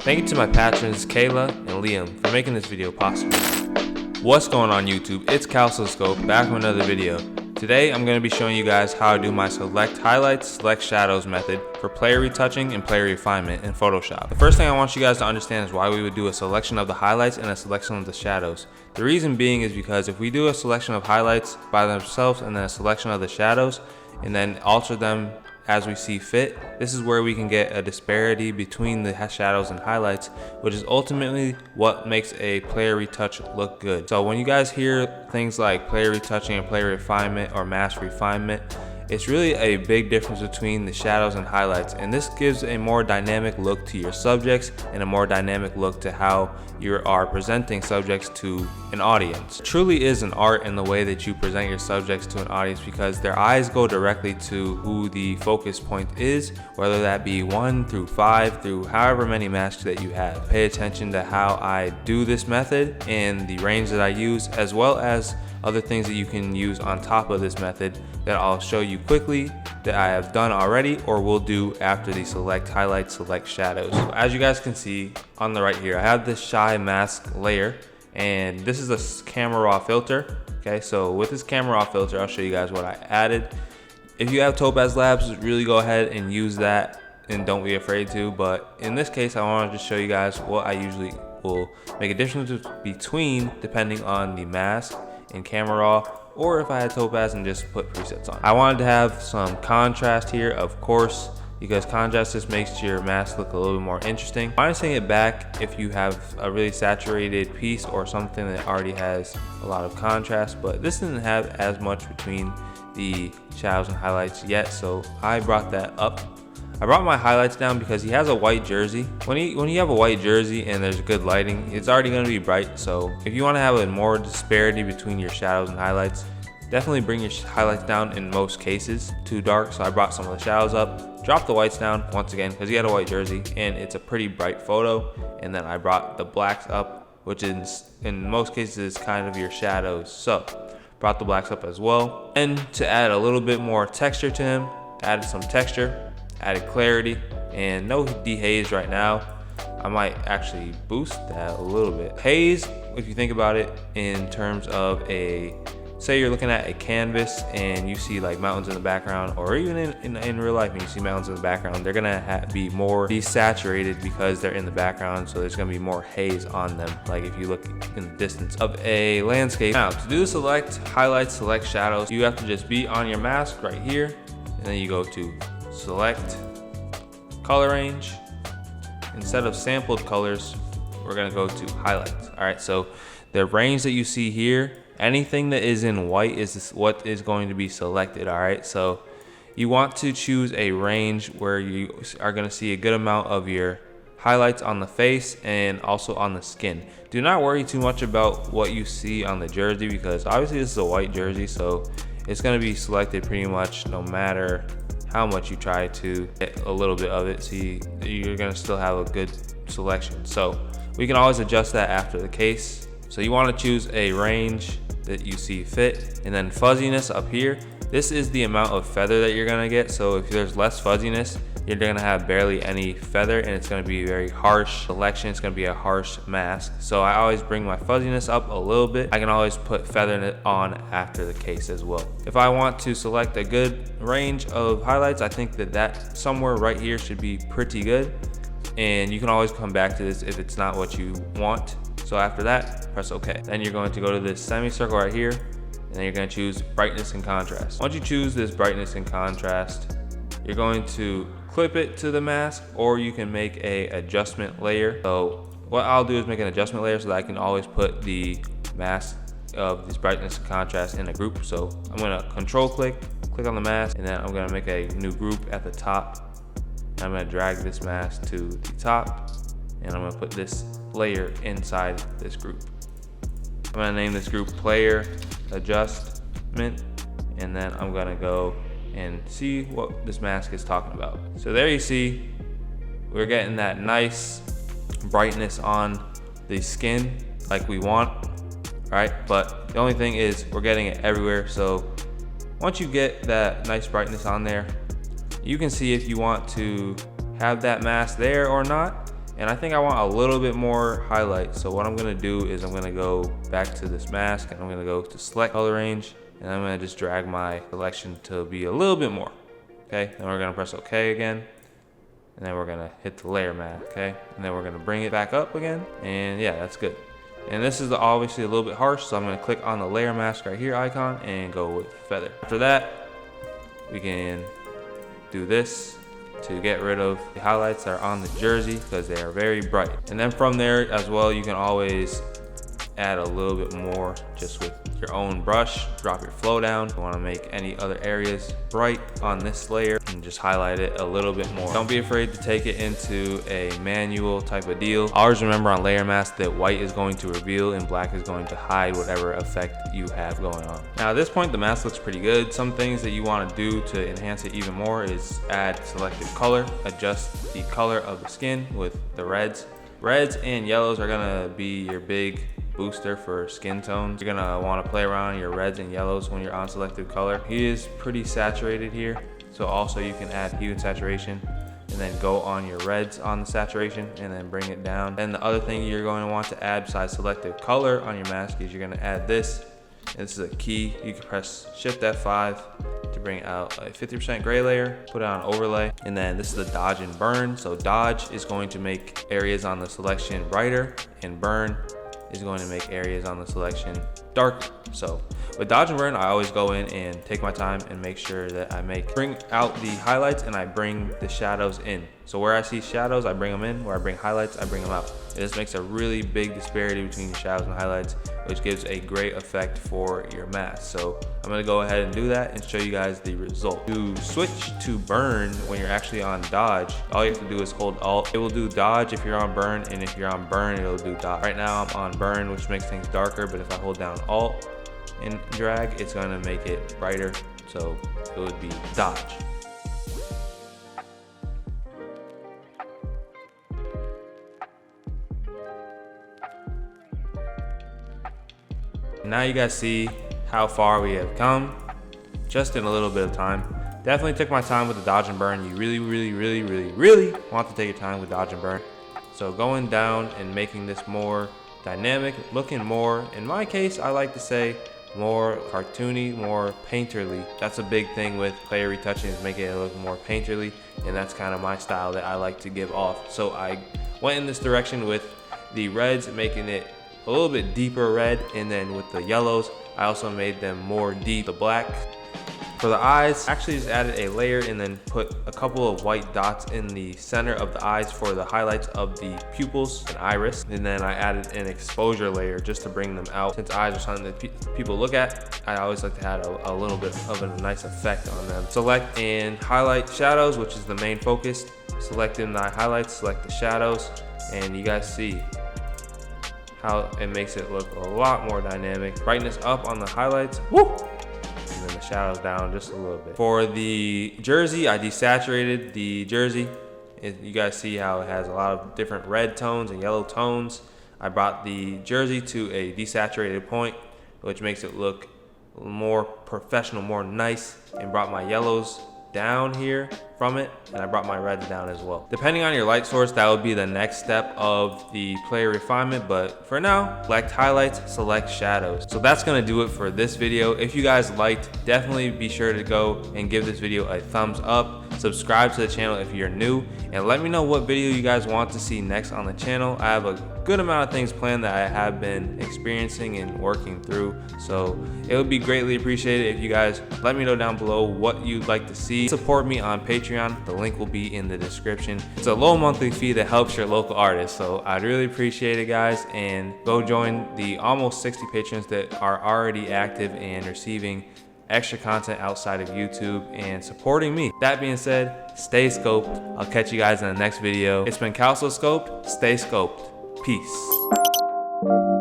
Thank you to my patrons Kayla and Liam for making this video possible. What's going on YouTube? It's CALSOSCOPED back with another video. Today I'm going to be showing you guys how to do my select highlights, select shadows method for player retouching and player refinement in Photoshop. The first thing I want you guys to understand is why we would do a selection of the highlights and a selection of the shadows. The reason being is because if we do a selection of highlights by themselves and then a selection of the shadows and then alter them as we see fit, this is where we can get a disparity between the shadows and highlights, which is ultimately what makes a player retouch look good. So when you guys hear things like player retouching and player refinement or mask refinement, it's really a big difference between the shadows and highlights, and this gives a more dynamic look to your subjects and a more dynamic look to how you are presenting subjects to an audience. It truly is an art in the way that you present your subjects to an audience, because their eyes go directly to who the focus point is, whether that be 1 through 5 through however many masks that you have. Pay attention to how I do this method and the range that I use, as well as other things that you can use on top of this method that I'll show you quickly that I have done already or will do after the select highlights, select shadows. So as you guys can see on the right here, I have this shy mask layer, and this is a camera raw filter. Okay, so with this camera raw filter, I'll show you guys what I added. If you have Topaz Labs, really go ahead and use that and don't be afraid to, but in this case I wanted to show you guys what I usually will make a difference between depending on the mask in camera raw, or if I had Topaz and just put presets on. I wanted to have some contrast here, of course, because contrast just makes your mask look a little bit more interesting. Minusing it back if you have a really saturated piece or something that already has a lot of contrast, but this didn't have as much between the shadows and highlights yet, so I brought that up. I brought my highlights down because he has a white jersey. When you have a white jersey and there's good lighting, it's already going to be bright. So if you want to have a more disparity between your shadows and highlights, definitely bring your highlights down in most cases. Too dark, so I brought some of the shadows up, dropped the whites down once again because he had a white jersey and it's a pretty bright photo. And then I brought the blacks up, which is in most cases is kind of your shadows. So brought the blacks up as well. And to add a little bit more texture to him, added some texture, added clarity, and no dehaze right now. I might actually boost that a little bit. Haze, if you think about it in terms of say you're looking at a canvas and you see like mountains in the background, or even in real life and you see mountains in the background, they're gonna be more desaturated because they're in the background, so there's gonna be more haze on them, like if you look in the distance of a landscape. Now, to do the select highlights, select shadows, you have to just be on your mask right here, and then you go to select color range. Instead of sampled colors, we're gonna go to highlights. All right, so the range that you see here, anything that is in white is what is going to be selected. All right, so you want to choose a range where you are gonna see a good amount of your highlights on the face and also on the skin. Do not worry too much about what you see on the jersey, because obviously this is a white jersey, so it's gonna be selected pretty much no matter how much you try to get a little bit of it. See, you're gonna still have a good selection. So we can always adjust that after the case. So you wanna choose a range that you see fit, and then fuzziness up here. This is the amount of feather that you're gonna get. So if there's less fuzziness, you're gonna have barely any feather, and it's gonna be a very harsh selection. It's gonna be a harsh mask. So I always bring my fuzziness up a little bit. I can always put feather on after the case as well. If I want to select a good range of highlights, I think that somewhere right here should be pretty good. And you can always come back to this if it's not what you want. So after that, press OK. Then you're going to go to this semicircle right here, and then you're gonna choose brightness and contrast. Once you choose this brightness and contrast, you're going to clip it to the mask, or you can make a adjustment layer. So what I'll do is make an adjustment layer so that I can always put the mask of this brightness and contrast in a group. So I'm gonna control click on the mask, and then I'm gonna make a new group at the top. And I'm gonna drag this mask to the top, and I'm gonna put this layer inside this group. I'm gonna name this group player adjustment, and then I'm gonna go and see what this mask is talking about. So there you see, we're getting that nice brightness on the skin like we want, right? But the only thing is we're getting it everywhere. So once you get that nice brightness on there, you can see if you want to have that mask there or not. And I think I want a little bit more highlight. So what I'm gonna do is I'm gonna go back to this mask and I'm gonna go to select color range, and I'm gonna just drag my selection to be a little bit more. Okay, then we're gonna press OK again. And then we're gonna hit the layer mask, okay? And then we're gonna bring it back up again. And yeah, that's good. And this is obviously a little bit harsh, so I'm gonna click on the layer mask right here icon and go with feather. After that, we can do this to get rid of the highlights that are on the jersey because they are very bright. And then from there as well, you can always add a little bit more just with your own brush. Drop your flow down. If you want to make any other areas bright on this layer, and just highlight it a little bit more. Don't be afraid to take it into a manual type of deal. Always remember on layer mask that white is going to reveal and black is going to hide whatever effect you have going on. Now at this point, the mask looks pretty good. Some things that you want to do to enhance it even more is add selective color. Adjust the color of the skin with the reds. Reds and yellows are gonna be your big booster for skin tones. You're gonna want to play around your reds and yellows when you're on selective color. He is pretty saturated here, so also you can add hue and saturation and then go on your reds on the saturation and then bring it down. And the other thing you're going to want to add besides selective color on your mask is you're going to add this. And this is a key. You can press Shift F5 to bring out a 50% gray layer, put it on overlay, and then this is the dodge and burn. So dodge is going to make areas on the selection brighter, and burn is going to make areas on the selection darker. So with dodge and burn, I always go in and take my time and make sure that I bring out the highlights and I bring the shadows in. So where I see shadows, I bring them in. Where I bring highlights, I bring them out. This makes a really big disparity between the shadows and highlights, which gives a great effect for your mask. So I'm gonna go ahead and do that and show you guys the result. To switch to burn when you're actually on dodge, all you have to do is hold Alt. It will do dodge if you're on burn, and if you're on burn, it'll do dodge. Right now I'm on burn, which makes things darker, but if I hold down Alt and drag, it's gonna make it brighter. So it would be dodge. Now you guys see how far we have come just in a little bit of time. Definitely took my time with the dodge and burn. You really want to take your time with dodge and burn. So going down and making this more dynamic, looking more, in my case, I like to say more cartoony, more painterly. That's a big thing with player retouching, is making it look more painterly, and that's kind of my style that I like to give off. So I went in this direction with the reds, making it a little bit deeper red, and then with the yellows, I also made them more deep. The black for the eyes, actually just added a layer and then put a couple of white dots in the center of the eyes for the highlights of the pupils and iris. And then I added an exposure layer just to bring them out. Since eyes are something that people look at, I always like to add a little bit of a nice effect on them. Select and highlight shadows, which is the main focus. Select in the highlights, select the shadows, and you guys see how it makes it look a lot more dynamic. Brightness up on the highlights, woo! And then the shadows down just a little bit. For the jersey, I desaturated the jersey. You guys see how it has a lot of different red tones and yellow tones. I brought the jersey to a desaturated point, which makes it look more professional, more nice, and brought my yellows down here from it, and I brought my reds down as well. Depending on your light source, that would be the next step of the player refinement, but for now, select highlights, select shadows. So that's gonna do it for this video. If you guys liked, definitely be sure to go and give this video a thumbs up. Subscribe to the channel if you're new, and let me know what video you guys want to see next on the channel. I have a good amount of things planned that I have been experiencing and working through, so it would be greatly appreciated if you guys let me know down below what you'd like to see. Support me on Patreon, the link will be in the description. It's a low monthly fee that helps your local artists, so I'd really appreciate it, guys, and go join the almost 60 patrons that are already active and receiving extra content outside of YouTube and supporting me. That being said, stay scoped. I'll catch you guys in the next video. It's been CALSOSCOPED. Stay scoped. Peace.